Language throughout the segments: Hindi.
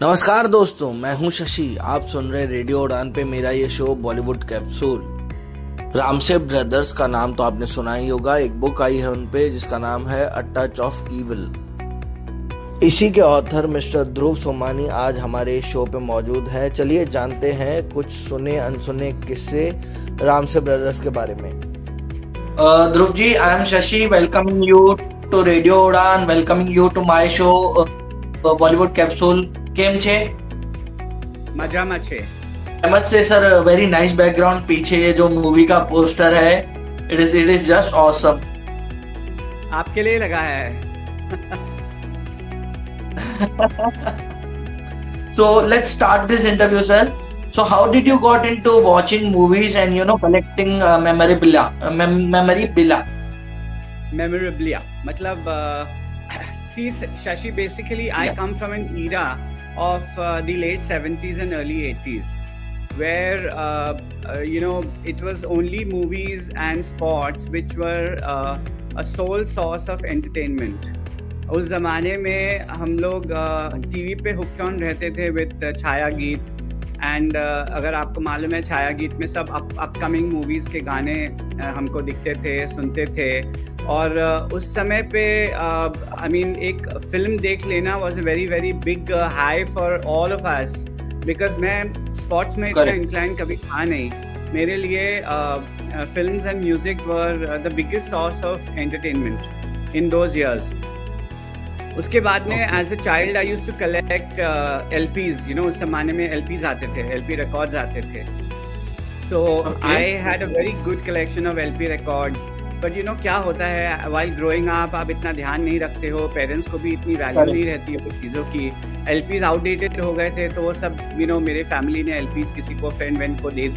नमस्कार दोस्तों, मैं हूं शशि। आप सुन रहे रेडियो उड़ान पे मेरा ये show Bollywood capsule. Ramsay brothers का नाम तो आपने सुना ही होगा। एक बुक आई है उन पे जिसका नाम है अ टच ऑफ इविल। इसी के ऑथर मिस्टर ध्रुव सोमानी आज हमारे शो पे मौजूद है। चलिए जानते हैं कुछ सुने अनसुने किस्से रामसे ब्रदर्स के बारे में। Dhruv ji, I am Shashi, welcoming you to radio Udaan, welcoming you to my show Bollywood capsule. केम छे? मजामा छे। I must say sir, very nice background. पीछे ये जो मूवी का पोस्टर है, इट इज जस्ट ऑसम। आपके लिए लगा है। So let's start this interview, sir. So how did you got into watching movies and collecting memorabilia? Memorabilia. मतलब see Shashi, basically I come from an era of the late 70s and early 80s where it was only movies and sports which were a sole source of entertainment. उस ज़माने में हम लोग टीवी पे हुक्ड ऑन रहते थे विद छाया गीत। एंड अगर आपको मालूम है, छाया गीत में सब अपकमिंग मूवीज़ के गाने हमको दिखते थे, सुनते थे। और उस समय पे एक फिल्म देख लेना was a very very big high for all of us, because मैं स्पोर्ट्स में इतना इंक्लाइन कभी था नहीं। मेरे लिए films and music were the biggest source of entertainment in those years. उसके बाद में as a child I used to collect LPs। उस जमाने में LPs आते थे, LP रिकॉर्ड्स आते थे। So I had a very good collection of LP records. But क्या होता है, व्हाइल ग्रोइंग अप आप इतना ध्यान नहीं रखते हो, पेरेंट्स को भी इतनी वैल्यू नहीं रहती है चीज़ों की। LPs आउटडेटेड हो गए थे, तो वो सब मेरे फैमिली ने LPs किसी को फ्रेंड वेंड को दे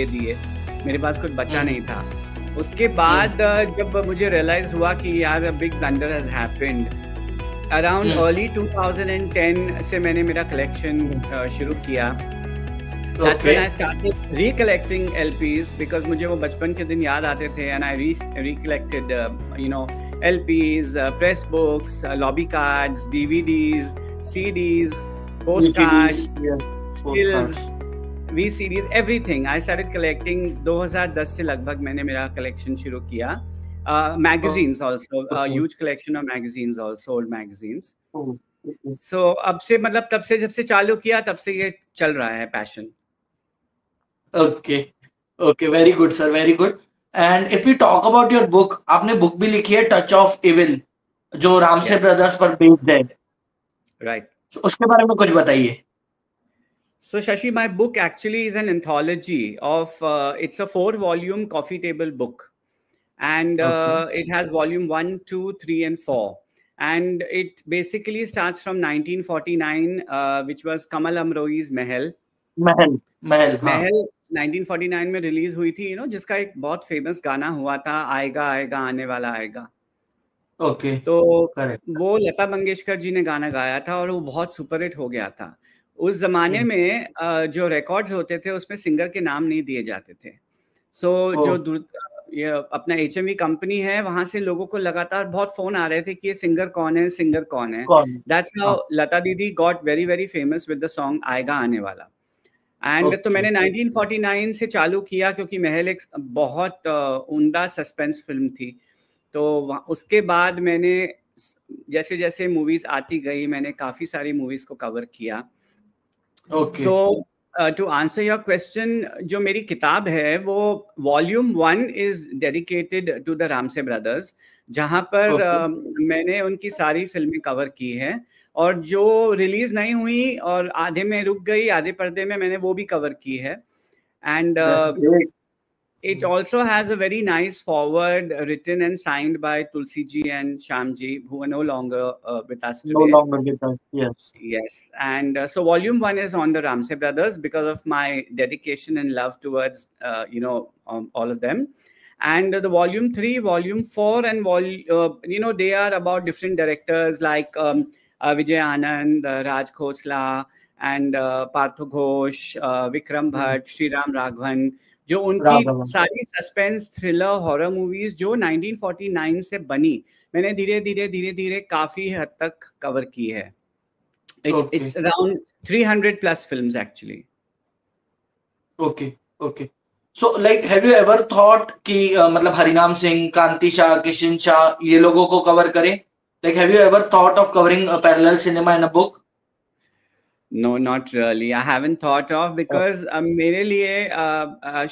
दिए। मेरे पास कुछ बचा नहीं था। उसके बाद जब मुझे रियलाइज हुआ कि यार big blunder has happened, around early 2010 से मैंने मेरा कलेक्शन शुरू किया। That's when I started recollecting LPs because मुझे वो बचपन के दिन याद आते थे। And I recollected LPs, press books, lobby cards, DVDs, CDs, postcards, stills, VCDs, everything. I started collecting 2010 से लगभग मैंने मेरा कलेक्शन शुरू किया। Magazines also, huge collection of magazines also, old magazines. So अब से तब से जब से चालू किया तब से ये चल रहा है passion. Okay, very good sir, very good. And if we talk about your book, आपने बुक भी लिखी है टच ऑफ इविल, जो रामसे ब्रदर्स पर बेस्ड है। Right. So उसके बारे में कुछ बताइए। So Shashi, my book actually is an anthology of it's a 4-volume coffee table book. And it has volume 1, 2, 3 and 4, and it basically starts from 1949, which was Kamal Amroi's Mahal 1949 में रिलीज हुई थी, जिसका एक बहुत फेमस गाना हुआ था, आएगा आएगा आने वाला आएगा। तो वो लता मंगेशकर जी ने गाना गाया था और वो बहुत सुपरहिट हो गया था। उस जमाने में जो रिकॉर्ड्स होते थे उसमें सिंगर के नाम नहीं दिए जाते थे। जो ये अपना HMV कंपनी है, वहां से लोगों को लगातार बहुत फोन आ रहे थे कि ये सिंगर कौन है। दैट्स हाउ लता दीदी got very very famous with the song आएगा आने वाला। एंड तो मैंने 1949 से चालू किया क्योंकि महल एक बहुत उम्दा सस्पेंस फिल्म थी। तो उसके बाद मैंने जैसे जैसे मूवीज आती गई, मैंने काफी सारी मूवीज को कवर किया। To answer your question, जो मेरी किताब है वो volume 1 is dedicated to the Ramsay brothers, जहाँ पर मैंने उनकी सारी फिल्में कवर की हैं, और जो रिलीज नहीं हुई और आधे में रुक गई, आधे पर्दे में, मैंने वो भी कवर की है। And it also has a very nice foreword written and signed by Tulsi ji and Shyam ji, who are no longer with us today. No longer with us, yes. And so volume 1 is on the Ramse brothers because of my dedication and love towards all of them. And the volume 3, volume 4 and they are about different directors like Vijay Anand, Raj Khosla and Partho Ghosh, Vikram Bhatt, Sriram Raghavan, जो उनकी सारी सस्पेंस थ्रिलर हॉरर मूवीज जो 1949 से बनी, मैंने धीरे धीरे काफी हद तक कवर की है। It's around 300 plus films actually. Okay. So like have you ever thought कि मतलब हरिनाम सिंह, कांति शाह, किशन शाह ये लोगों को कवर करें? Like have you ever thought of covering a parallel cinema in a book? No, not really. I haven't thought of, because मेरे लिए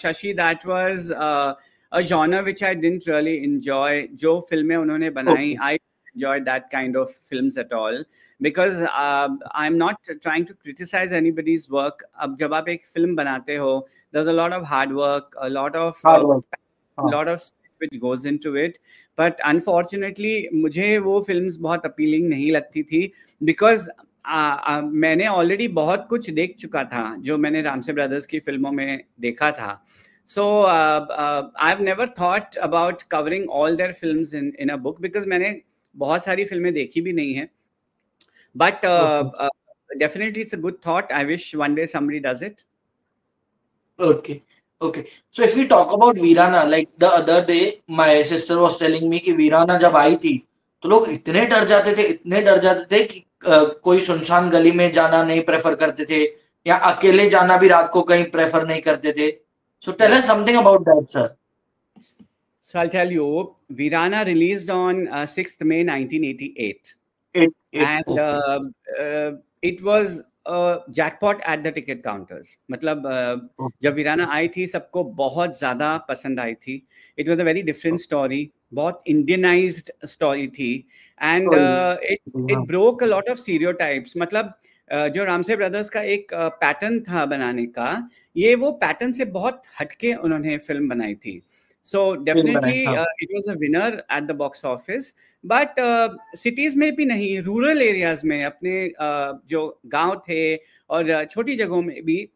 Shashi, that was a genre which I didn't really enjoy. जो फिल्में उन्होंने बनाई, I enjoyed that kind of films at all, because I'm not trying to criticize anybody's work. अब जब आप एक फिल्म बनाते हो, there's a lot of hard work, a lot of which goes into it. But unfortunately मुझे वो films बहुत appealing नहीं लगती थी, because मैंने ऑलरेडी बहुत कुछ देख चुका था जो मैंने रामसे ब्रदर्स की फिल्मों में देखा था. So I've never thought about covering all their films in a book, because मैंने बहुत सारी फिल्में देखी भी नहीं है. But definitely it's a good thought. I wish one day somebody does it. Okay. So if we talk about Veerana, like the other day, my sister was telling me कि Veerana जब आई थी तो लोग इतने डर जाते थे कि कोई सुनसान गली में जाना नहीं प्रेफर करते थे, या अकेले जाना भी रात को कहीं प्रेफर नहीं करते थे. So tell us something about that, sir. So I'll tell you, Veerana released on 6th May 1988. And it was jackpot at the ticket counters. मतलब जब वीराना आई थी सबको बहुत ज़्यादा पसंद आई थी. It was a very different story, बहुत Indianized story थी, and it broke a lot of stereotypes. मतलब जो रामसे ब्रदर्स का एक पैटर्न था बनाने का, ये वो पैटर्न से बहुत हटके उन्होंने फिल्म बनाई थी. So definitely it was a winner at the box office, but cities में भी नहीं, rural areas में, अपने जो गांव थे और छोटी जगहों में भी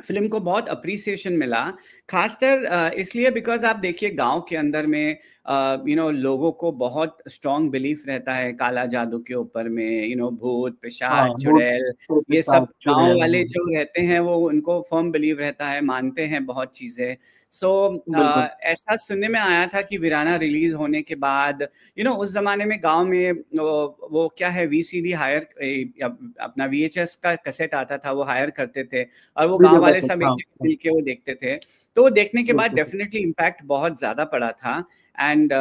फिल्म को बहुत अप्रिसिएशन मिला. खासकर इसलिए बिकॉज आप देखिए गांव के अंदर में लोगों को बहुत स्ट्रॉन्ग बिलीफ रहता है काला जादू के ऊपर में, भूत पिशाच चुड़ैल, ये सब गांव वाले जो रहते हैं वो उनको फर्म बिलीव रहता है, मानते हैं बहुत चीजें. सो ऐसा सुनने में आया था कि वीराना रिलीज होने के बाद उस जमाने में गांव में वो क्या है VCD हायर, अपना VHS का कैसेट आता था वो हायर करते थे और वो गांव वाले सब मिल के वो देखते थे. तो देखने के बाद डेफिनेटली इम्पैक्ट बहुत ज्यादा पड़ा था, एंड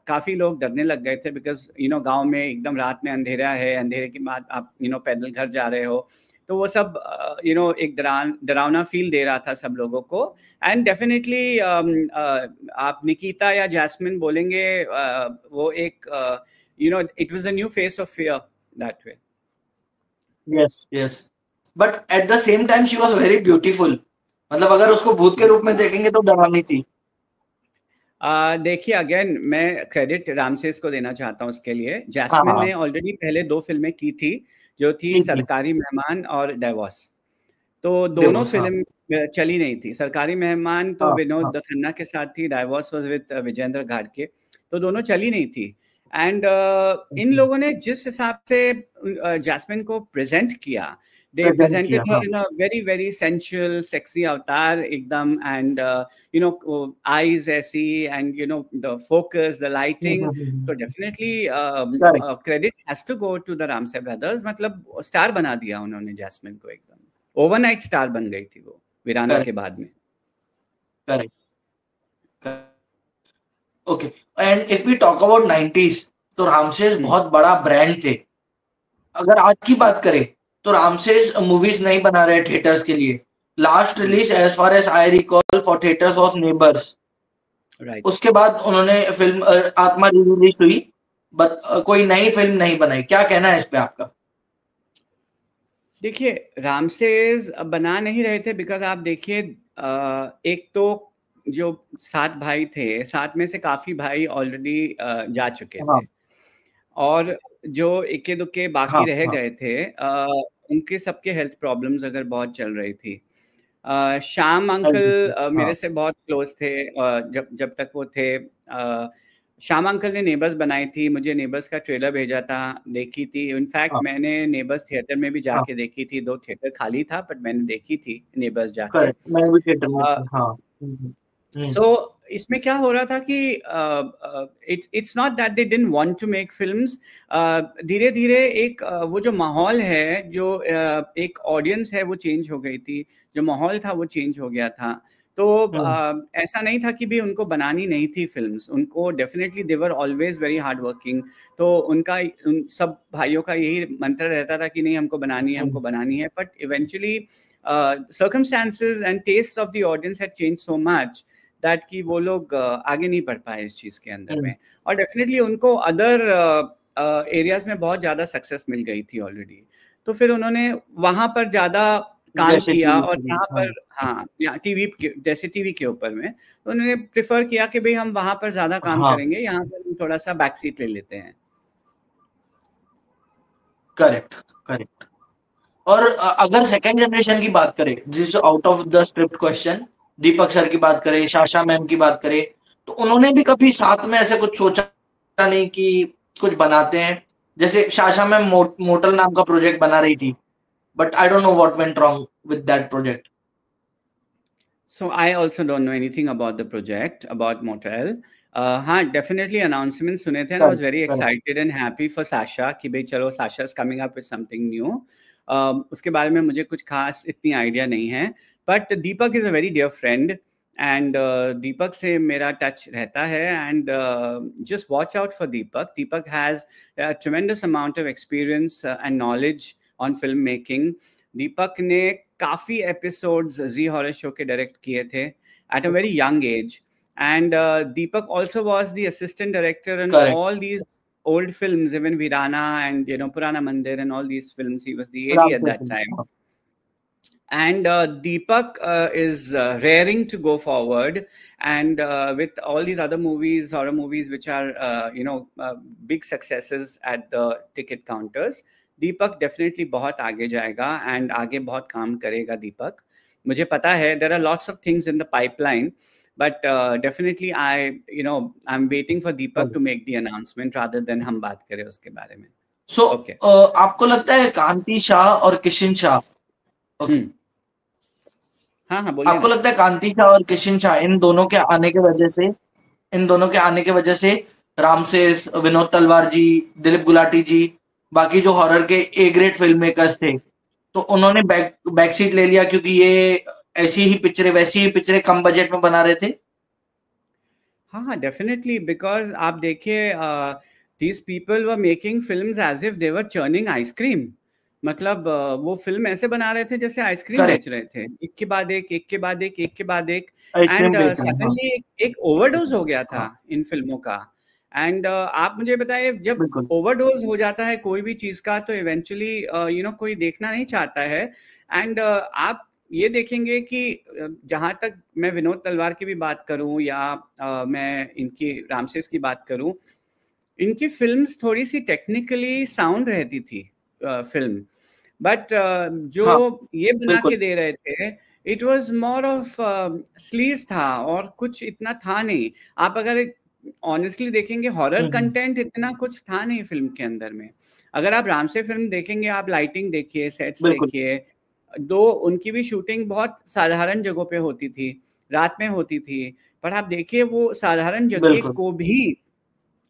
काफी लोग डरने लग गए थे, बिकॉज गांव में एकदम रात में अंधेरा है, अंधेरे के बाद आप पैदल घर जा रहे हो, तो वो सब एक डरावना फील दे रहा था सब लोगों को. एंड डेफिनेटली आप निकिता या जैस्मिन बोलेंगे, वो एक it was a new face of fear that way. Yes but at the same time she was very beautiful. मतलब अगर उसको भूत के रूप में देखेंगे तो डरावनी थी. देखिए अगेन मैं क्रेडिट रामसेस को देना चाहता हूँ उसके लिए. जैस्मिन ने ऑलरेडी पहले 2 फिल्में की थी, जो थी सरकारी मेहमान और डाइवोर्स. तो दोनों फिल्म चली नहीं थी. सरकारी मेहमान तो विनोद खन्ना के साथ थी, डाइवोर्स वाज विद विजेंद्र घाटके, तो दोनों चली नहीं थी. एंड इन लोगों ने जिस हिसाब से जैस्मिन को प्रेजेंट किया, they presented her in a very very sensual sexy avatar ekdam, and eyes ऐसी, and the focus, the lighting, so definitely credit has to go to the Ramsey brothers. मतलब स्टार बना दिया उन्होंने जैस्मिन को, एकदम ओवरनाइट स्टार बन गई थी वो वीराना के बाद में. Okay, and if we talk about 90s, तो रामसेस बहुत बड़ा ब्रांड थे. अगर आज की बात करें तो रामसेस मूवीज नहीं बना रहे थिएटर्स के लिए. Last release as far as I recall for theatres was neighbours. उसके बाद उन्होंने फिल्म आत्मा रिलीज हुई, बट कोई नई फिल्म नहीं बनाई. क्या कहना है इस पे आपका? देखिए रामसेस बना नहीं रहे थे बिकॉज आप देखिए एक तो जो 7 भाई थे, 7 में से काफी भाई ऑलरेडी जा चुके थे, और जो इक्के दुक्के बाकी रह गए थे उनके सबके हेल्थ प्रॉब्लम्स अगर बहुत चल रही थी. श्याम अंकल मेरे से बहुत क्लोज थे जब तक वो थे. श्याम अंकल ने नेबर्स बनाई थी, मुझे नेबर्स का ट्रेलर भेजा था, देखी थी. इनफैक्ट मैंने नेबर्स थिएटर में भी जाके देखी थी. 2 थिएटर खाली था बट मैंने देखी थी नेबर्स जाके. मैं भी थिएटर में था. So इसमें क्या हो रहा था कि it's not that they didn't want to make films, धीरे धीरे एक वो जो माहौल है, जो एक ऑडियंस है, वो चेंज हो गई थी, जो माहौल था वो चेंज हो गया था। तो ऐसा नहीं था कि भी उनको बनानी नहीं थी फिल्म्स, उनको definitely they were always very hard working. तो उन सब भाइयों का यही मंत्र रहता था कि नहीं हमको बनानी है, हमको बनानी है। But eventually circumstances and tastes of the audience had changed so much that कि वो लोग आगे नहीं बढ़ पाए इस चीज के अंदर में। और डेफिनेटली उनको अदर एरियाज में बहुत ज्यादा सक्सेस मिल गई थी ऑलरेडी, तो फिर उन्होंने वहां पर ज्यादा काम किया। और यहाँ पर हाँ, यहाँ टीवी जैसे टीवी के ऊपर में उन्होंने प्रिफर किया कि भाई हम वहां पर ज्यादा काम करेंगे, यहाँ पर हम थोड़ा सा बैक सीट ले लेते हैं। Correct correct. और अगर सेकंड जनरेशन की बात करें, जिस out of the script question, Deepak sir की बात करें, साशा मैम की बात करें, तो उन्होंने भी कभी साथ में ऐसे कुछ सोचा नहीं कि कुछ बनाते हैं? जैसे साशा मैम मोटल नाम का प्रोजेक्ट बना रही थी, but I don't know what went wrong with that project. So I also don't know anything about the project, about Motel. हाँ, definitely announcement सुने थे, and I was very excited and happy for Sasha कि भाई चलो Sasha is coming up with something new. उसके बारे में मुझे कुछ खास इतनी आइडिया नहीं है, but Deepak is a very dear friend and Deepak से मेरा टच रहता है, and just watch out for Deepak. Deepak has a tremendous amount of experience and knowledge on filmmaking. दीपक ने काफी एपिसोड्स जी हॉरर शो के डायरेक्ट किए थे at a very young age, and Deepak also was the assistant director in all these old films, even Virana and Purana Mandir and all these films. He was the AD at that time. And Deepak is raring to go forward, and with all these other movies, horror movies, which are big successes at the ticket counters, Deepak definitely बहुत आगे जाएगा एंड आगे बहुत काम करेगा दीपक, मुझे पता है। There are lots of things in the pipeline, but definitely I am waiting for Deepak to make the announcement rather than हम बात करें उसके बारे में। सो आपको लगता है कांति शाह और किशन शाह, हाँ बोलिए, आपको लगता है कांति शाह और किशन शाह, इन दोनों के आने के वजह से रामसेस, विनोद तलवार जी, दिलीप गुलाटी जी, बाकी जो हॉरर के ए ग्रेड फिल्म मेकर्स थे, तो उन्होंने बैक सीट ले लिया क्योंकि ये ऐसी ही पिक्चरें कम बजट में बना रहे थे? हाँ डेफिनेटली, बिकॉज आप देखिए these people were making films as if they were churning ice cream. मतलब वो फिल्म ऐसे बना रहे थे जैसे आइसक्रीम बेच रहे थे, एक के बाद एक, एक के बाद एक, एक के बाद एक, एंड सडनली एक ओवरडोज हो गया था इन फिल्मों का। एंड आप मुझे बताइए, जब ओवरडोज हो जाता है कोई भी चीज का, तो इवेंचुअली कोई देखना नहीं चाहता है। एंड आप ये देखेंगे कि जहां तक मैं विनोद तलवार की भी बात करूं या मैं इनकी रामसेस की बात करूं, इनकी फिल्म्स थोड़ी सी टेक्निकली साउंड रहती थी फिल्म, बट जो ये बना के दे रहे थे, it was more of sleaze था और कुछ इतना था नहीं। आप अगर ऑनेस्टली देखेंगे, हॉरर कंटेंट इतना कुछ था नहीं फिल्म के अंदर में। अगर आप रामसे फिल्म देखेंगे, आप लाइटिंग देखिए, सेट्स देखिए, दो उनकी भी शूटिंग बहुत साधारण जगहों पे होती थी, रात में होती थी, पर आप देखिए वो साधारण जगह को भी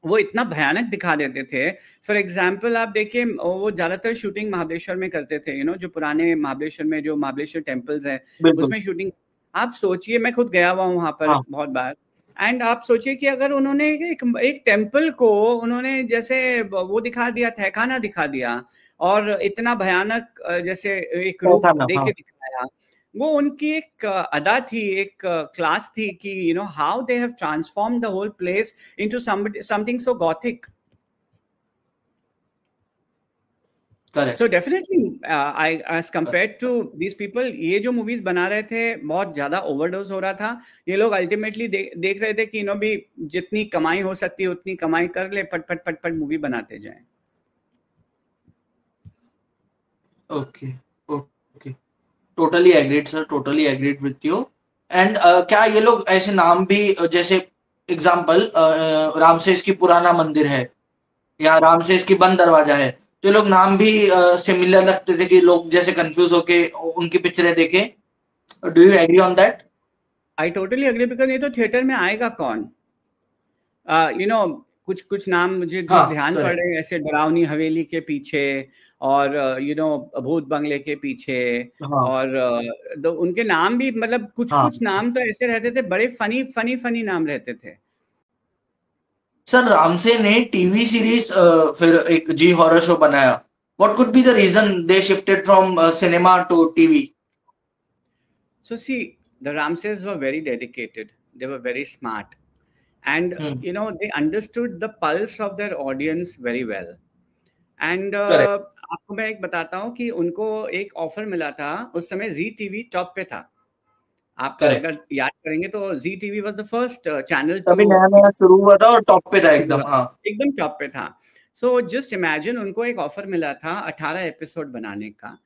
वो इतना भयानक दिखा देते थे। फॉर एग्जाम्पल आप देखिए, वो ज्यादातर शूटिंग महाबलेश्वर में करते थे, जो पुराने महाबलेश्वर में जो महाबलेश्वर टेम्पल्स है उसमें शूटिंग। आप सोचिए, मैं खुद गया हुआ हूँ वहां पर बहुत बार, एंड आप सोचिए कि अगर उन्होंने एक टेम्पल को उन्होंने जैसे वो दिखा दिया, तहखाना दिखा दिया, और इतना भयानक जैसे एक रूप देके दिखाया, वो उनकी एक अदा थी, एक क्लास थी कि how they have transformed the whole place into something so gothic. Correct. So definitely, as compared to these people, ये जो movies बना रहे थे बहुत ज्यादा overdose हो रहा था। ये लोग ultimately देख रहे थे कि भी जितनी कमाई हो सकती है उतनी कमाई कर ले, पट पट पट पट मूवी बनाते जाएं। Okay, totally agreed sir, totally agreed with you. And क्या ये लोग ऐसे नाम भी, जैसे एग्जाम्पल रामसेस की पुराना मंदिर है या रामसेस की बंद दरवाजा है, तो ये लोग नाम भी सिमिलर लगते थे कि लोग जैसे कंफ्यूज होके उनकी पिक्चरें देखें। Do you agree on that? I totally agree, because ये तो थिएटर में आएगा कौन? यू नो, कुछ कुछ नाम मुझे जो हाँ, ध्यान पड़ करेक्ट। रहे हैं, ऐसे डरावनी हवेली के पीछे, और यू नो भूत बंगले के पीछे, हाँ, और तो उनके नाम भी, मतलब कुछ हाँ। कुछ नाम तो ऐसे रहते थे, बड़े फनी फनी फनी नाम रहते थे। सर, रामसे ने टीवी सीरीज फिर एक जी हॉरर शो बनाया। What could be the reason they shifted from cinema to TV? So see, the Ramses were very dedicated. They were very smart, and hmm. you know they understood the pulse of their audience very well. And correct. आपको मैं एक बताता हूँ कि उनको एक ऑफर मिला था, उस समय जी टीवी टॉप पे था। आप करेक्ट। अगर याद करेंगे तो Zee TV was the first channel to, तभी नया नया शुरू हुआ था और टॉप पे था एकदम। हाँ। एकदम टॉप पे था। सो जस्ट इमेजिन, उनको एक ऑफर मिला था 18 एपिसोड बनाने का।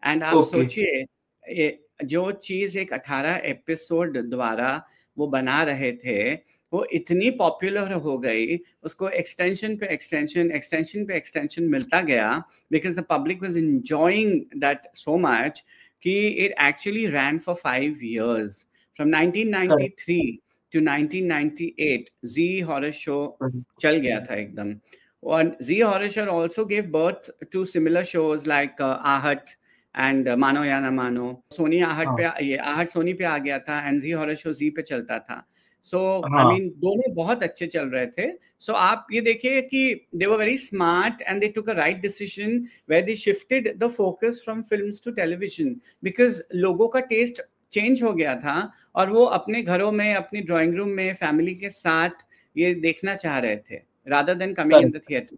एंड आप ओके। सोचिए, जो चीज एक 18 एपिसोड द्वारा वो बना रहे थे, वो इतनी पॉपुलर हो गई, उसको एक्सटेंशन पे एक्सटेंशन, एक्सटेंशन पे एक्सटेंशन मिलता गया, because the public was enjoying that so much, कि it actually ran for 5 years, from correct. 1993 to 1998। Zee horror show चल गया था एकदम। और Zee horror show also gave birth to similar shows like Aahat and Maano Ya ना मानो। सोनी आहट पे, हाँ, ये आहट सोनी पे आ गया था, एंड जी हॉरर शो जी पे चलता था। सो आई हाँ। मीन दोनों बहुत अच्छे चल रहे थे। सो आप ये देखिए कि they were very smart and they took a right decision where they shifted the focus from films to television, because लोगों का टेस्ट चेंज हो गया था, और वो अपने घरों में, अपनी ड्राइंग रूम में फैमिली के साथ ये देखना चाह रहे थे, rather than coming in the correct. theater.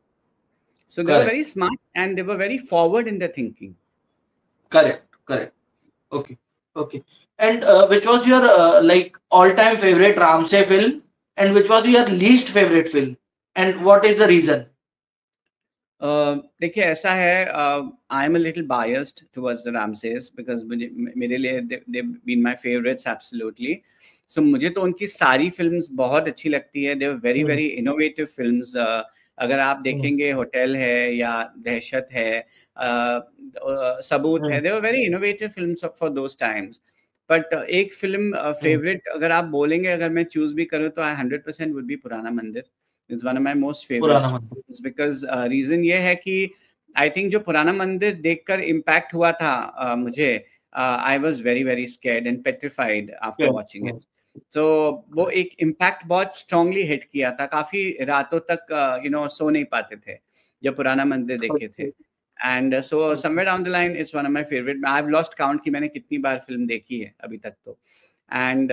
So they were correct. very smart and they were very forward in their thinking. Correct. Correct. Okay. Okay. And which was your like all time favourite Ramsay film, and which was your least favourite film, and what is the reason? देखिए ऐसा है, I am a little biased towards the Ramsays, because मुझे, मेरे लिए they been my favourites absolutely. So मुझे तो उनकी सारी फिल्म्स बहुत अच्छी लगती है। They were very very innovative films. अगर आप देखेंगे, होटल है या दहशत है, सबूत है, they were very innovative films for those times. But एक फिल्म फेवरेट अगर आप बोलेंगे, अगर मैं चूज भी करूँ, तो आई 100% वुड बी पुराना मंदिर। It's one of my most पुराना फेवरेट, मंदिर। बिकॉज रीजन ये है कि आई थिंक जो पुराना मंदिर देखकर इम्पैक्ट हुआ था मुझे, I was very very scared and petrified after watching it. तो वो एक इम्पैक्ट बहुत स्ट्रांगली हिट किया था, काफी रातों तक यू नो सो नहीं पाते थे जब पुराना मंदिर देखे थे। And so somewhere down the line it's one of my favourite. I have lost count कि मैंने कितनी बार फिल्म देखी है अभी तक तो। एंड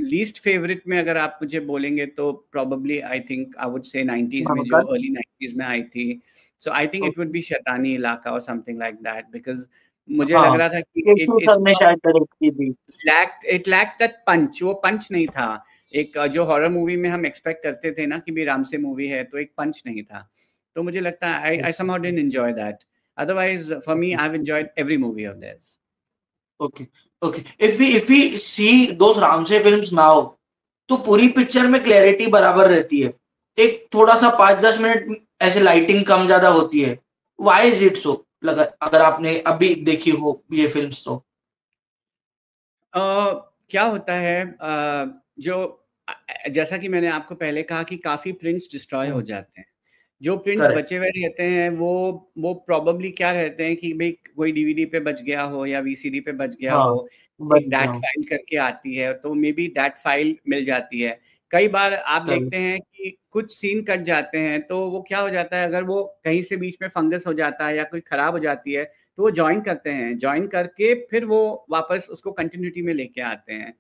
लीस्ट फेवरेट में अगर आप मुझे बोलेंगे, तो probably I think I would say 90s में, जो अर्ली 90s में आई थी। So I think it would be Shaitani Ilaka और समथिंग लाइक दैट, बिकॉज मुझे लग हाँ, रहा था कि केशव इट्स सर ने शायद डायरेक्ट की थी। It lacked that punch. वो पंच नहीं था। एक जो हॉरर मूवी में हम एक्सपेक्ट करते थे ना कि भी राम से मूवी है, तो एक पंच नहीं था। तो मुझे लगता है आई somehow didn't enjoy that. Otherwise, for me, I've enjoyed every movie of theirs. Okay. Okay. If we see those Ramsay films now, तो पूरी पिक्चर में क्लैरिटी बराबर रहती है। एक थोड़ा सा 5-10 मिनट ऐसे लाइटिंग कम ज्यादा होती है। Why is it so? लगा, अगर आपने अभी देखी हो ये फिल्म्स तो। क्या होता है, जो जैसा कि मैंने आपको पहले कहा कि काफ़ी प्रिंट्स डिस्ट्रॉय हो जाते हैं। जो प्रिंट्स करेक्ट। बचे हुए रहते हैं, वो प्रोबेबली क्या रहते हैं कि भई कोई डीवीडी पे बच गया हो या वीसीडी पे बच गया हाँ, हो, बच एक गया डैट हूँ। फाइल करके आती है, तो मे बी डैट फाइल मिल जाती है। कई बार आप करेक्ट। देखते हैं कि कुछ सीन कट जाते हैं, तो वो क्या हो जाता है, अगर वो कहीं से बीच में फंगस हो जाता है या कोई खराब हो जाती है, तो वो जॉइन करते हैं। जॉइन करके फिर वो वापस उसको कंटिन्यूटी में लेके आते हैं।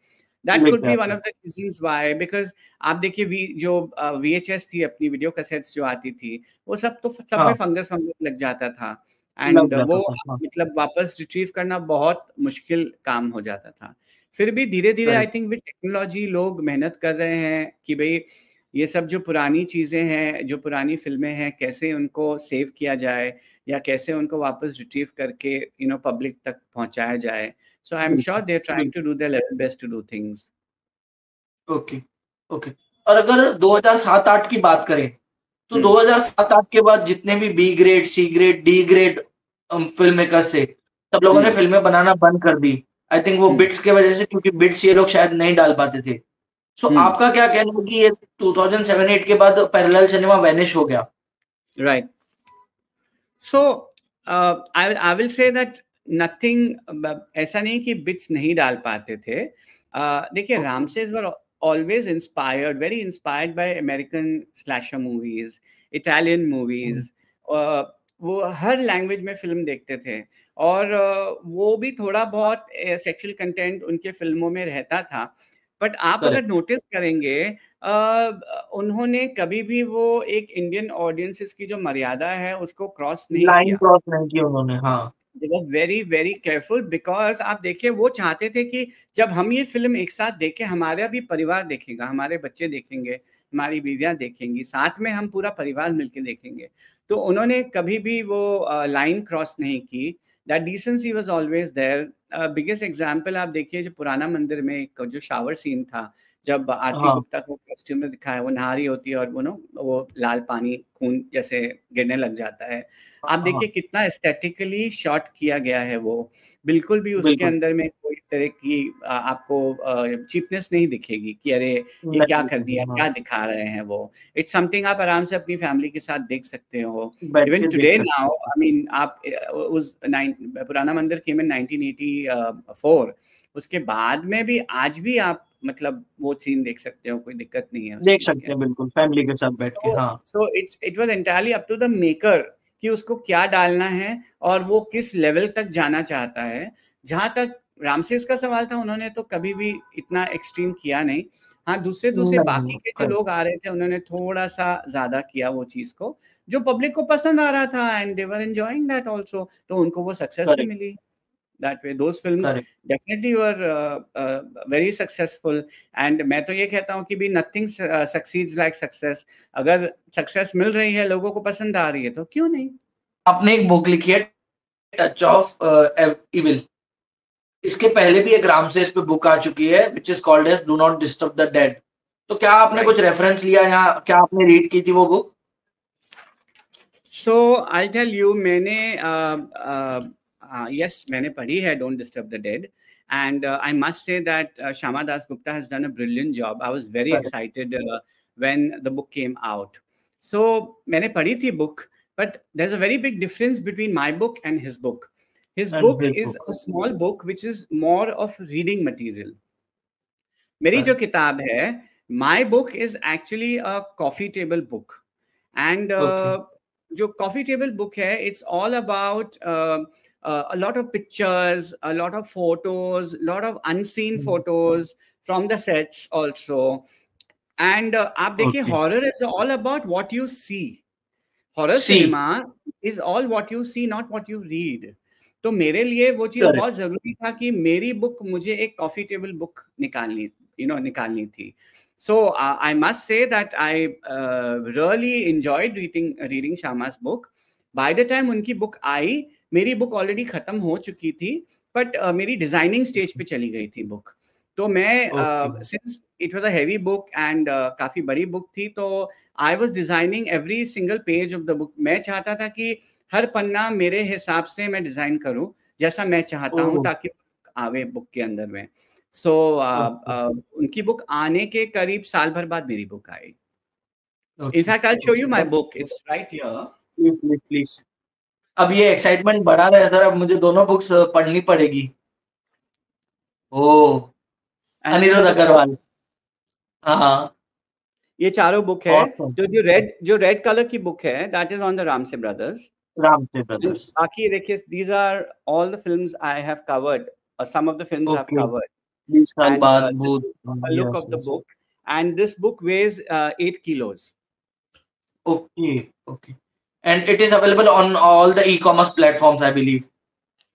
दैट कुड लेके बी वन आते of the reasons why, because आप देखिए जो वीएचएस थी, अपनी वीडियो कैसेट्स जो आती थी, वो सब तो सब में हाँ, फंगस वंगस लग जाता था। लग एंड जाता वो था। हाँ। मतलब वापस रिट्रीव करना बहुत मुश्किल काम हो जाता था। फिर भी धीरे-धीरे आई करेक्ट। थिंक विद टेक्नोलॉजी लोग मेहनत कर रहे हैं कि भई ये सब जो पुरानी चीज़ें हैं, जो पुरानी फ़िल्में हैं, कैसे उनको सेव किया जाए या कैसे उनको वापस रिट्रीव करके पब्लिक तक पहुँचाया जाए। सो आई एम श्योर बिल्कुल। दे आर ट्राइंग टू बिल्कुल। Do their level best to do things. Okay. Okay. और अगर 2007-8 की बात करें, तो हुँ, 2007-8 के बाद जितने भी B grade, C grade, D grade film makers थे, सब लोगों ने हुँ, फिल्में बनाना बंद कर दी। आई थिंक वो बिट्स के वजह से, क्योंकि बिट्स ये लोग शायद नहीं डाल पाते थे। सो आपका क्या कहना है कि ये 2007-8 के बाद पैरेलल सिनेमा वैनिश हो गया? Right, so I will say that nothing, ऐसा नहीं कि बिट्स नहीं डाल पाते थे। देखिए, Ramesses were always inspired, very inspired by American slasher movies, Italian movies। वो हर लैंग्वेज में फिल्म देखते थे, और वो भी थोड़ा बहुत सेक्सुअल कंटेंट उनके फिल्मों में रहता था। बट आप अगर नोटिस करेंगे, उन्होंने कभी भी वो एक इंडियन ऑडियंसेस की जो मर्यादा है उसको क्रॉस नहीं लाइन किया। क्रॉस नहीं की उन्होंने, हाँ। They were very very careful, because आप देखिए, वो चाहते थे कि जब हम ये फिल्म एक साथ देखें, हमारा भी परिवार देखेगा, हमारे बच्चे देखेंगे, हमारी बीवियां देखेंगी, साथ में हम पूरा परिवार मिलके देखेंगे। तो उन्होंने कभी भी वो लाइन क्रॉस नहीं की। That decency was always there. Biggest example आप देखिए, जो पुराना मंदिर में एक जो शावर सीन था, जब आरती गुप्ता को कॉस्ट्यूम में दिखाया, वो नहा रही होती है और वो लाल पानी खून जैसे गिरने लग जाता है। आप देखिए कितना एस्थेटिकली शॉट किया गया है वो। बिल्कुल भी उसके अंदर में कोई तरह की आपको चीपनेस नहीं दिखेगी कि अरे ये क्या कर दिया, क्या दिखा रहे हैं वो। इट्स समथिंग आप आराम से अपनी फैमिली के साथ देख सकते हो। Even today now, I mean, आप उस पुराना मंदिर केम इन 1984, उसके बाद में भी आज भी आप मतलब वो सीन देख सकते हो, कोई दिक्कत नहीं है, देख सकते हैं बिल्कुल फैमिली के साथ बैठ के। हाँ, so it was entirely up to the maker कि उसको क्या डालना है और वो किस लेवल तक जाना चाहता है। जहां तक रामसेस का सवाल था, उन्होंने तो कभी भी इतना एक्सट्रीम किया नहीं। हाँ, दूसरे बाकी के जो लोग आ रहे थे, उन्होंने थोड़ा सा ज्यादा किया वो चीज को, जो पब्लिक को पसंद आ रहा था, and they were enjoying that also. तो उनको वो सक्सेस भी मिली। that way those films definitely were very successful। and मैं तो ये कहता हूँ कि भी nothing succeeds like success। अगर success मिल रही है, लोगों को पसंद आ रही है, तो क्यों नहीं। आपने एक बुक लिखी है टच ऑफ इविल, इसके पहले भी एक रामसेस पे बुक आ चुकी है which is called as Do Not Disturb the Dead। तो क्या आपने कुछ रेफरेंस लिया या क्या आपने रीड की थी वो book? So I'll tell you, मैंने yes, मैंने पढ़ी है Don't Disturb the Dead, and I must say that Shama Das Gupta has done a brilliant job। I was very excited when the book came out। So मैंने पढ़ी थी book, but there's a very big difference between my book and his book। His book is a small book which is more of reading material। मेरी जो किताब है, my book is actually a coffee table book, and जो coffee table book है, it's all about a lot of pictures, a lot of photos, a lot of unseen photos from the sets also। and आप देखिए, horror is all about what you see। horror cinema is all what you see, not what you read। तो मेरे लिए वो चीज बहुत जरूरी था कि मेरी बुक मुझे एक कॉफी टेबल बुक निकालनी थी। So I must say that I really enjoyed reading Shama's book। By the time उनकी बुक आई, मेरी बुक ऑलरेडी खत्म हो चुकी थी, बट मेरी डिजाइनिंग स्टेज पे चली गई थी बुक। तो मैं since it was a heavy book and काफी बड़ी बुक थी, तो I was designing every single page of the book. मैं चाहता था कि हर पन्ना मेरे हिसाब से मैं डिजाइन करूं, जैसा मैं चाहता हूं, ताकि आवे बुक के अंदर में। सो उनकी बुक आने के करीब साल भर बाद मेरी book I. In fact I show you my book, it's right here. Please. अब ये एक्साइटमेंट बढ़ा रहा है सर, अब मुझे दोनों बुक्स पढ़नी पड़ेगी। ओह, अनिरुद्ध अग्रवाल। हाँ, ये चारों बुक है। जो रेड कलर की बुक है, that is on the Ramsay brothers. बाकी देखिए, these are all the films I have covered, some of the films I've covered। And a look of the book, and this book weighs 8 kilos। Okay, and it is available on all the e-commerce platforms, I believe।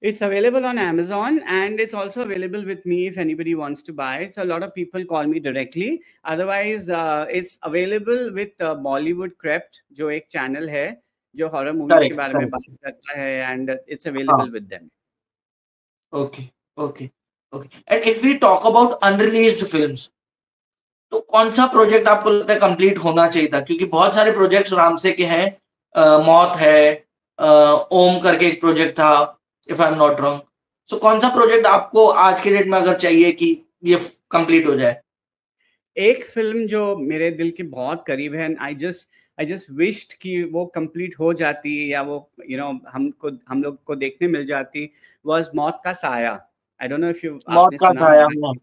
It's available on Amazon, and it's also available with me if anybody wants to buy it। So a lot of people call me directly। Otherwise it's available with Bollywood Crept, जो एक channel है जो horror movies के बारे में बात करता है, and it's available with them। Okay। And if we talk about unreleased films, तो कौन सा प्रोजेक्ट आपको लगता है कंप्लीट होना चाहिए था? क्योंकि बहुत सारे प्रोजेक्ट्स रामसे के हैं, मौत है, ओम करके एक प्रोजेक्ट था, if I am not wrong. So कौन सा प्रोजेक्ट आपको आज के डेट में अगर चाहिए कि ये कंप्लीट हो जाए? एक फिल्म जो मेरे दिल के बहुत करीब है, एंड आई जस्ट विश्ड कि वो कंप्लीट हो जाती, या वो हम लोग को देखने मिल जाती, वाज मौत का साया। I don't know if you मौत आपने का सुना साया, होगा। हाँ,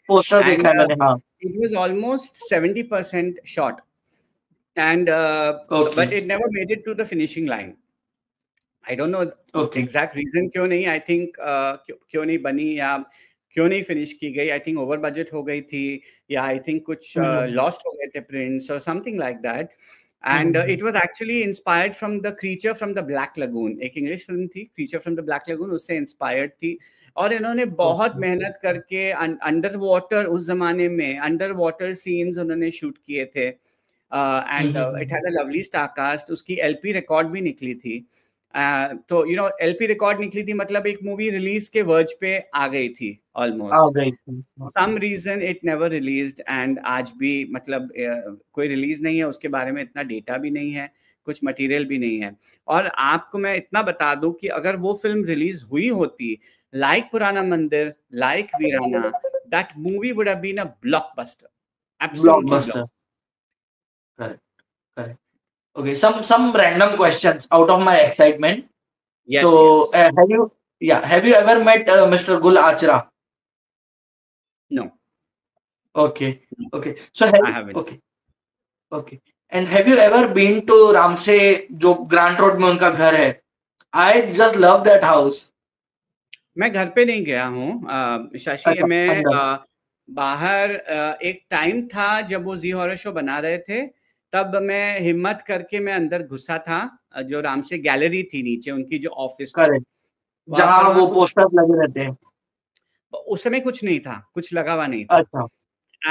पोस्टर देखा एंड है मैंने, हाँ। it was almost 70% shot, and okay, but it never made it to the finishing line. I don't know okay. Exact reason क्यों नहीं, आई थिंक क्यों नहीं बनी, या क्यों नहीं फिनिश की गई। आई थिंक ओवर बजट हो गई थी, या आई थिंक कुछ हुँ, हुँ, लॉस्ट हो गए थे प्रिंट्स और something like that. Hmm, and hmm, it was actually inspired from the creature from the black lagoon, एक इंग्लिश फिल्म थी creature from the black lagoon, उससे इंस्पायर्ड थी। और इन्होंने बहुत ओके। मेहनत करके अंडर वाटर, उस जमाने में अंडर वाटर सीन्स उन्होंने शूट किए थे, hmm, and hmm, it hmm. Had a lovely star cast. उसकी एलपी रिकॉर्ड भी निकली थी। तो एलपी रिकॉर्ड निकली थी, मतलब एक मूवी रिलीज के वर्ज पे आ गई थी आ ऑलमोस्ट। गई थी। Some reason it never released, and आज भी मतलब कोई रिलीज नहीं है, उसके बारे में इतना डेटा भी नहीं है, कुछ मटेरियल भी नहीं है। और आपको मैं इतना बता दूं कि अगर वो फिल्म रिलीज हुई होती, like Purana Mandir, like Veerana, that movie would have been a blockbuster, absolutely blockbuster. Block. Correct, correct. Okay, some random questions out of my excitement. So, yes yes. have you ever met Mr. Gul Achra? No, Okay, okay. So have I haven't. okay, okay. And have you ever been to Ramsay, जो ग्रांट रोड में उनका घर है? I just love that house. मैं घर पे नहीं गया हूँ शशि। अच्छा, मैं अंदर। बाहर एक टाइम था जब वो जी हॉरर शो बना रहे थे, तब मैं हिम्मत करके मैं अंदर घुसा था। जो रामसे गैलरी थी नीचे, उनकी जो ऑफिस थी, करेक्ट। जहाँ वहाँ वो कुछ पोस्टर्स लगे रहते हैं। उस समय कुछ नहीं था, कुछ लगा हुआ नहीं था। अच्छा,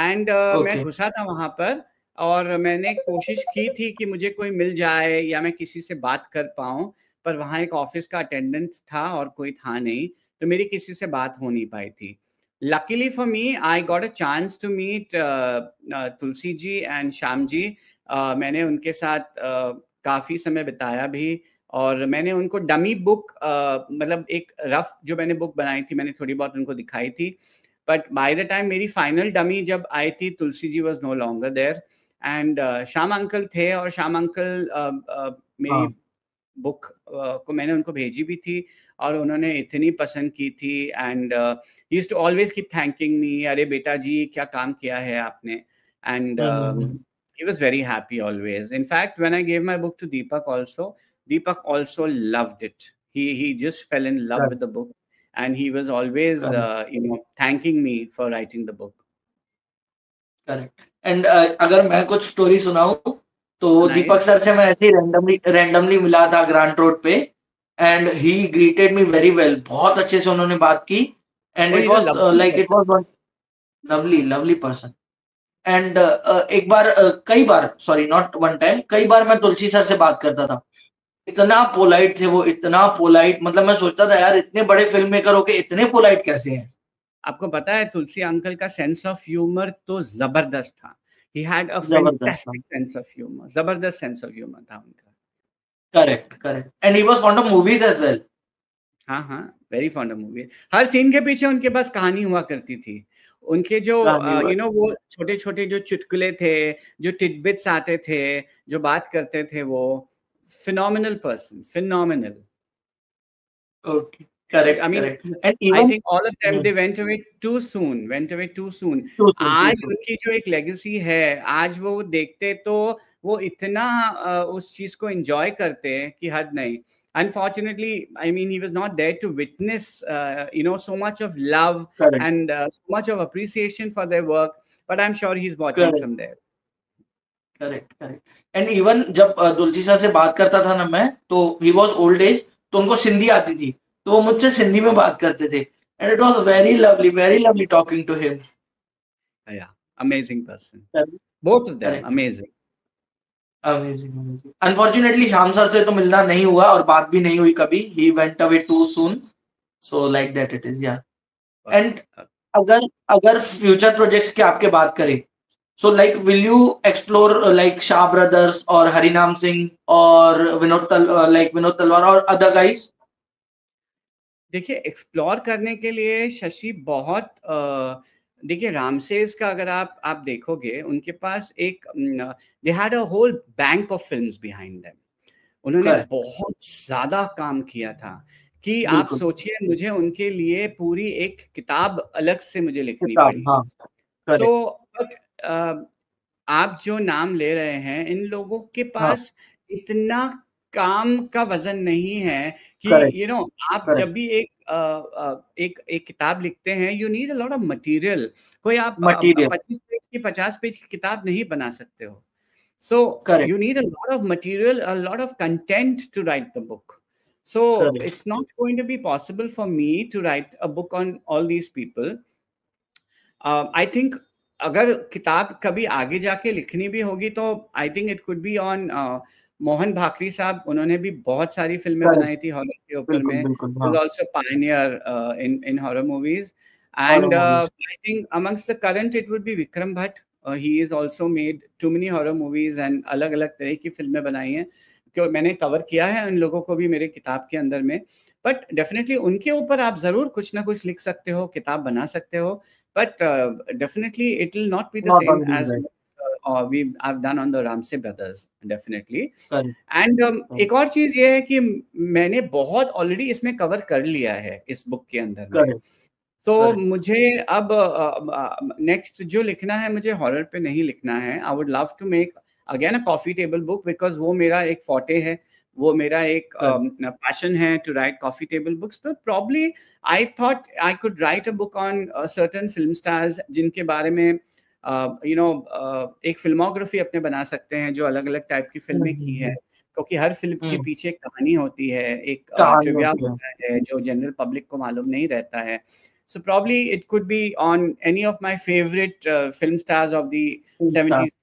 एंड मैं ओके। घुसा था वहाँ पर, और मैंने कोशिश की थी कि मुझे कोई मिल जाए या मैं किसी से बात कर पाऊँ, पर वहाँ एक ऑफ़िस का अटेंडेंट था और कोई था नहीं, तो मेरी किसी से बात हो नहीं पाई थी। Luckily for me I got a chance to meet Tulsi ji and Shyam ji. मैंने उनके साथ काफ़ी समय बिताया भी, और मैंने उनको डमी बुक मतलब एक रफ जो मैंने बुक बनाई थी, मैंने थोड़ी बहुत उनको दिखाई थी। बट बाय द टाइम मेरी फाइनल डमी जब आई थी, Tulsi ji was no longer there, and Shyam uncle थे। और श्याम अंकल मेरी हाँ। बुक को मैंने उनको भेजी भी थी, और उन्होंने इतनी पसंद की थी, and he used to always keep thanking me, अरे बेटा जी क्या काम किया है आपने। And hmm, hmm, hmm. he was very happy always. In fact, when I gave my book to Deepak also, Deepak also loved it. He just fell in love with correct, the book, and he was always correct, thanking me for writing the book. Correct. And अगर मैं कुछ स्टोरी सुनाऊँ, तो सुनाइए। दीपक सर से मैं ऐसे ही रैंडमली मिला था ग्रांट रोड पे, and he greeted me very well. बहुत अच्छे से उन्होंने बात की, and Oh, it he's a was lovely like it person. Was one lovely, lovely person. And एक बार कई बार, सॉरी नॉट वन टाइम, कई बार मैं तुलसी सर से बात करता था। इतना पोलाइट थे वो, इतना पोलाइट, मतलब मैं सोचता था यार इतने बड़े फ़िल्म मेकर होके इतने पोलाइट कैसे हैं? आपको पता है तुलसी अंकल का सेंस ऑफ ह्यूमर तो जबरदस्त था। He had a जबरदस्त था। fantastic sense of humor. जबरदस्त सेंस ऑफ ह्यूमर था उनका। Correct, correct. And he was fond of movies as well. हाँ, हाँ, वेरी फॉन्ड ऑफ मूवी। हर सीन के पीछे उनके पास कहानी हुआ करती थी। उनके जो कहानी हुआ। वो छोटे-छोटे जो चुटकुले थे, जो टिडबिट्स आते थे, जो बात करते थे वो, phenomenal person, phenomenal. Okay, correct, I mean, correct. And I even think all of them hmm, they went away too soon, went away too soon. Too soon, too आज सून। उनकी जो एक लेगेसी है, आज वो देखते तो वो इतना उस चीज़ को एन्जॉय करते कि हद नहीं। Unfortunately, I mean, he was not there to witness, so much of love correct, and so much of appreciation for their work, but I'm sure he's watching correct, from there. Correct, correct. And even जब तुलसी सर से बात करता था ना मैं, तो ही वाज़ ओल्ड एज, तो उनको सिंधी आती थी, तो वो मुझसे सिंधी में बात करते थे, and it was very lovely talking to him. Yeah, amazing person. Correct, Both of them, correct. amazing. Amazing, amazing. Unfortunately Shyam sir से तो मिलना नहीं हुआ और बात भी नहीं हुई कभी। He went away too soon, so like that it is, या। Okay. एंड अगर अगर फ्यूचर प्रोजेक्ट्स की आपके बात करें, so like will you explore like Shah brothers और हरिनाम सिंह और विनोद तलवार और अदर गाइस? देखिए, एक्सप्लोर करने के लिए शशि बहुत देखिए रामसेस का अगर आप देखोगे, उनके पास एक they had a whole bank of films behind them. उन्होंने करेक्ट। बहुत ज़्यादा काम किया था कि आप बिल्कुल। सोचिए, मुझे उनके लिए पूरी एक किताब अलग से मुझे लिखनी किताब, पड़ी। हाँ। So correct. बट आप जो नाम ले रहे हैं, इन लोगों के हाँ। पास इतना काम का वज़न नहीं है कि करेक्ट। आप जब करेक्ट। भी एक एक किताब लिखते हैं, you need a lot of material. कोई आप मटीरियल। 25 पेज की 50 पेज की किताब नहीं बना सकते हो। So correct. you need a lot of material, a lot of content to write the book. So correct. it's not going to be possible for me to write a book on all these people. I think अगर किताब कभी आगे जाके लिखनी भी होगी तो I think it could be on Mohan Bhakri sahab. उन्होंने भी बहुत सारी फ़िल्में करेक्ट। बनाई थी हॉरर के ऊपर बिल्कुल, में। बिल्कुल, ही हाँ। Was also Pioneer in horror movies. Horror And movies. I think amongst the current it would be Vikram Bhatt. He has also made too many horror movies and अलग-अलग तरह की फ़िल्में बनाई हैं, क्यों मैंने कवर किया है उन लोगों को भी मेरे किताब के अंदर में। बट डेफ़िनिटली उनके ऊपर आप ज़रूर कुछ ना कुछ लिख सकते हो, किताब बना सकते हो। But definitely it will not be the not same on these as right. I've done on the Ramsey Brothers, definitely. Correct. And correct. एक और चीज़ ये है कि मैंने बहुत ऑलरेडी इसमें कवर कर लिया है इस बुक के अंदर में। करेक्ट। तो करेक्ट। मुझे अब नेक्स्ट जो लिखना है, मुझे हॉरर पे नहीं लिखना है। I would love to make again a coffee table book, because वो मेरा एक फॉर्टे है। वो मेरा एक करेक्ट। पैशन है to write coffee table books. But probably I thought I could write a book on certain film stars जिनके बारे में एक फ़िल्मोग्राफ़ी अपने बना सकते हैं, जो अलग-अलग टाइप की हुँ, फ़िल्में हुँ, की हैं। हुँ। क्योंकि हर फ़िल्म के हुँ, पीछे एक कहानी होती है, एक कहानी ट्रिविया होती है। होता है, जो जनरल पब्लिक को मालूम नहीं रहता है। So probably it could be on any of my favorite film stars of the Insta. 70s.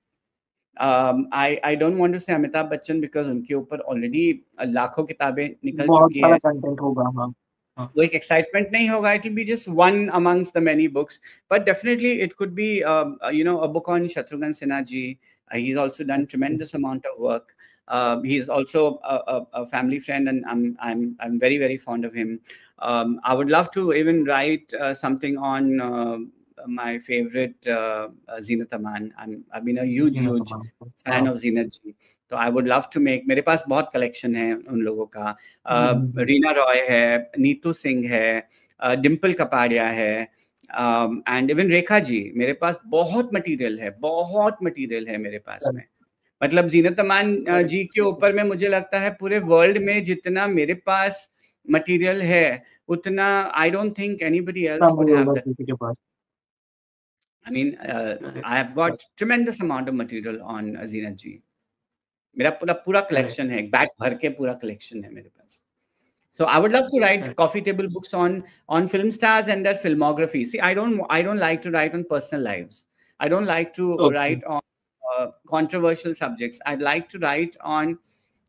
I don't want to say Amitabh Bachchan because उनके ऊपर already लाखों किताबें निकल बहुत चुकी सारा हैं। कंटेंट होगा, हाँ। हाँ। वो एक एक्साइटमेंट नहीं होगा, it will be just one amongst the many books, but definitely it could be a book on Shatrughan Sinha ji. He's also done tremendous amount of work. He's also a family friend, and I'm very very fond of him. I would love to even write something on my favorite Zeenat Aman. I've been a Jeena huge तमाम को। fan हाँ। of Zeenat ji. तो I would love to make, मेरे पास बहुत कलेक्शन है उन लोगों का। हुँ, हुँ, हुँ। रीना रॉय है, नीतू सिंह है, डिम्पल कपाड़िया है, एंड इवन रेखा जी। मेरे पास बहुत मटेरियल है मेरे पास करेक्ट। में। मतलब ज़ीनत अमान करेक्ट। जी के ऊपर में मुझे लगता है पूरे वर्ल्ड में जितना मेरे पास मटेरियल है, उतना I don't think anybody else come would have होगा दैट। किसी के पास। I mean correct. I have got tremendous amount of material on Zeenat ji. मेरा पूरा पूरा करेक्ट। कलेक्शन है, एक बैग भर के पूरा कलेक्शन है मेरे पास। So I would love to write correct. coffee table books on film stars and their filmography. See, I don't like to write on personal lives. I don't like to okay. write on controversial subjects. I'd like to write on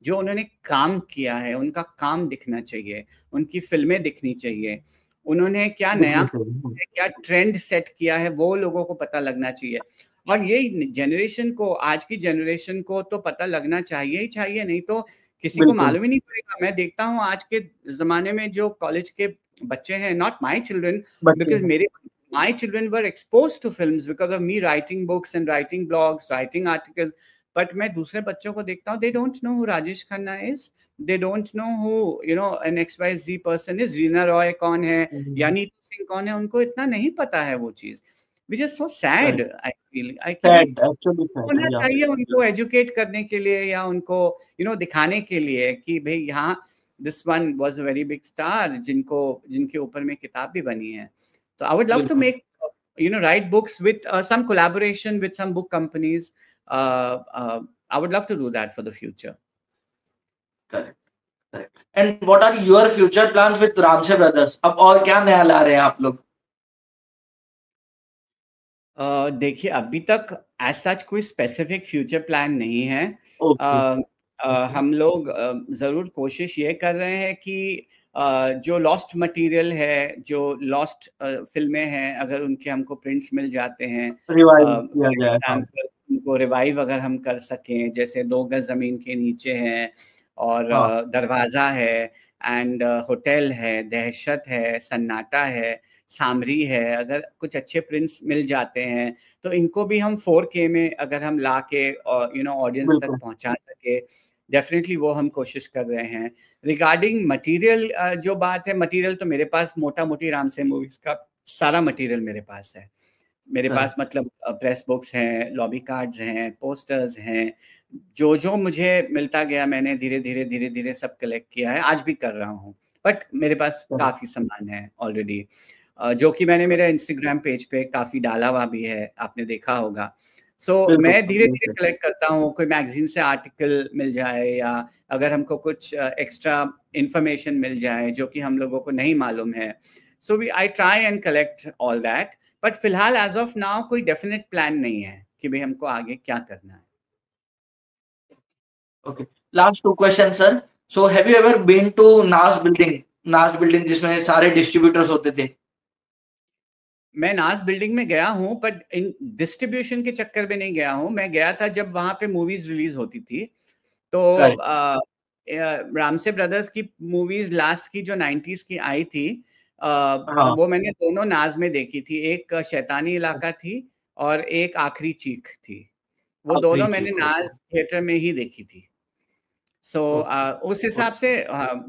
जो उन्होंने काम किया है, उनका काम दिखना चाहिए, उनकी फ़िल्में दिखनी चाहिए, उन्होंने क्या नया दिखनी चाहिए। हुँ। क्या ट्रेंड सेट किया है, वो लोगों को पता लगना चाहिए। और ये जनरेशन को, आज की जनरेशन को तो पता लगना चाहिए ही चाहिए, नहीं तो किसी को बिल्कुल। मालूम ही नहीं पड़ेगा। मैं देखता हूँ आज के ज़माने में जो कॉलेज के बच्चे हैं, नॉट माय चिल्ड्रन, बच्चे बिकॉज़ हैं। my children were exposed to films because of me writing books and writing blogs, writing articles. But मैं दूसरे बच्चों को देखता हूँ, they don't know who Rajesh Khanna is, they don't know who an XYZ person is, Reena Roy कौन है हुँ, हुँ, या हुँ। नीतू सिंह कौन है, उनको इतना नहीं पता है वो चीज़, which is so sad। Correct. I feel कि भाई सैड, एक्चुअली सैड होना है, या चाहिए उनको एजुकेट करने के लिए, या उनको दिखाने के लिए कि भाई यहाँ this one was a very big star, जिनके ऊपर में किताब भी बनी है। तो आई वुड लव टू बिल्कुल। Make write books with some collaboration with some book companies. I would love to do that for the future. Correct. Correct. And what are your future plans with Ramsay brothers? अब और क्या नया ला रहे हैं आप लोग? देखिए, अभी तक एज़ सच कोई स्पेसिफिक फ्यूचर प्लान नहीं है। ओके। अ ओके। हम लोग ज़रूर कोशिश ये कर रहे हैं कि जो लॉस्ट मटीरियल है, जो लॉस्ट फ़िल्में हैं, अगर उनके हमको प्रिंट्स मिल जाते हैं, रिवाइव किया फॉर जाए, हाँ। एग्ज़ाम्पल उनको रिवाइव अगर हम कर सकें, जैसे 2 गज़ ज़मीन के नीचे हैं और हाँ। दरवाज़ा है, एंड होटल है, दहशत है, सन्नाटा है, सामरी है, अगर कुछ अच्छे प्रिंट्स मिल जाते हैं तो इनको भी हम 4K में अगर हम ला के ऑडियंस तक बिल्कुल पहुंचा सके, डेफिनेटली वो हम कोशिश कर रहे हैं। रिगार्डिंग मटेरियल, जो बात है, मटेरियल तो मेरे पास मोटा मोटी राम से मूवीज का सारा मटेरियल मेरे पास है। मेरे पास मतलब प्रेस बुक्स हैं, लॉबी कार्ड्स हैं, पोस्टर्स हैं, जो मुझे मिलता गया मैंने धीरे धीरे सब कलेक्ट किया है, आज भी कर रहा हूँ। बट मेरे पास काफ़ी सामान है ऑलरेडी, जो कि मैंने मेरे इंस्टाग्राम पेज पे काफ़ी डाला हुआ भी है, आपने देखा होगा। मैं धीरे धीरे कलेक्ट करता हूँ, कोई मैगजीन से आर्टिकल मिल जाए या अगर हमको कुछ एक्स्ट्रा इंफॉर्मेशन मिल जाए जो कि हम लोगों को नहीं मालूम है, so we I try and collect all that. But फिलहाल एज ऑफ नाउ कोई डेफिनेट प्लान नहीं है कि भाई हमको आगे क्या करना है। ओके, last 2 question sir. So have you ever been to Naaz building? Naaz building जिसमें सारे डिस्ट्रीब्यूटर्स होते थे। मैं नाज बिल्डिंग में गया हूँ, बट इन डिस्ट्रीब्यूशन के चक्कर में नहीं गया हूँ। मैं गया था जब वहां पे मूवीज रिलीज होती थी, तो रामसे ब्रदर्स की मूवीज लास्ट की जो 90s की आई थी, हाँ वो मैंने दोनों नाज में देखी थी। एक शैतानी इलाका थी और एक आखिरी चीख थी। वो दोनों मैंने नाज थिएटर में ही देखी थी। उस हिसाब से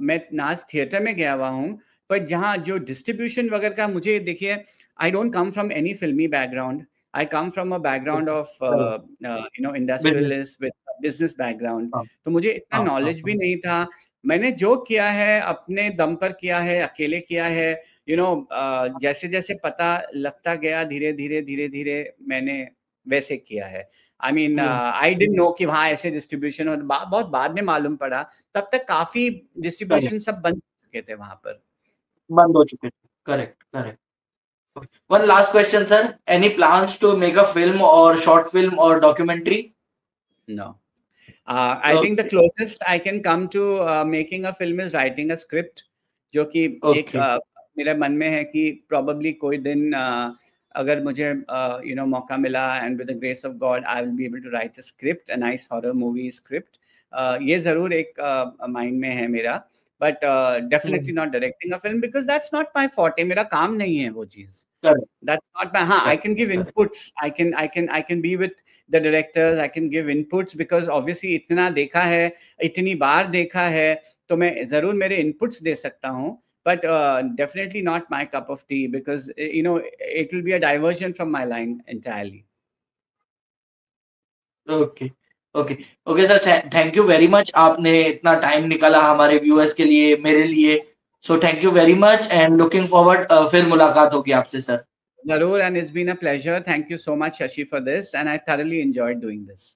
मैं नाज थिएटर में गया हुआ हूँ। पर जहाँ जो डिस्ट्रीब्यूशन वगैरह का, मुझे देखिए, I don't come from any filmi background. I come from a background of business. Industrialist with business background. हाँ तो मुझे इतना हाँ हाँ नॉलेज भी नहीं था। मैंने जो किया है अपने दम पर किया है, अकेले किया है। जैसे जैसे पता लगता गया, धीरे धीरे मैंने वैसे किया है। I mean, I didn't know कि वहाँ ऐसे डिस्ट्रीब्यूशन, और बहुत बाद में मालूम पड़ा। तब तक काफी डिस्ट्रीब्यूशन सब बंद चुके थे वहां पर। बंद हो चुके थे। Correct correct. One last question, sir. Any plans to make a film or short film or documentary? No. I think the closest I can come to making a film is writing a script, जो कि एक मेरे मन में है कि probably कोई दिन अगर मुझे मौका मिला, and with the grace of God I will be able to write a script, a nice horror movie script. ये जरूर एक माइंड में है मेरा, but definitely not directing a film because that's not my forte. मेरा काम नहीं है वो चीज। That's not my, हाँ, I can give inputs. I can be with the directors. I can give inputs because obviously इतना देखा है, इतनी बार देखा है, तो मैं जरूर मेरे inputs दे सकता हूँ. But definitely not my cup of tea because it will be a diversion from my line entirely. Okay okay okay sir, thank you very much. आपने इतना टाइम निकाला हमारे व्यूअर्स के लिए, मेरे लिए। So thank you very much and looking forward फिर मुलाकात होगी आपसे sir. Zarur, and it's been a pleasure. Thank you so much, Shashi, for this, and I thoroughly enjoyed doing this.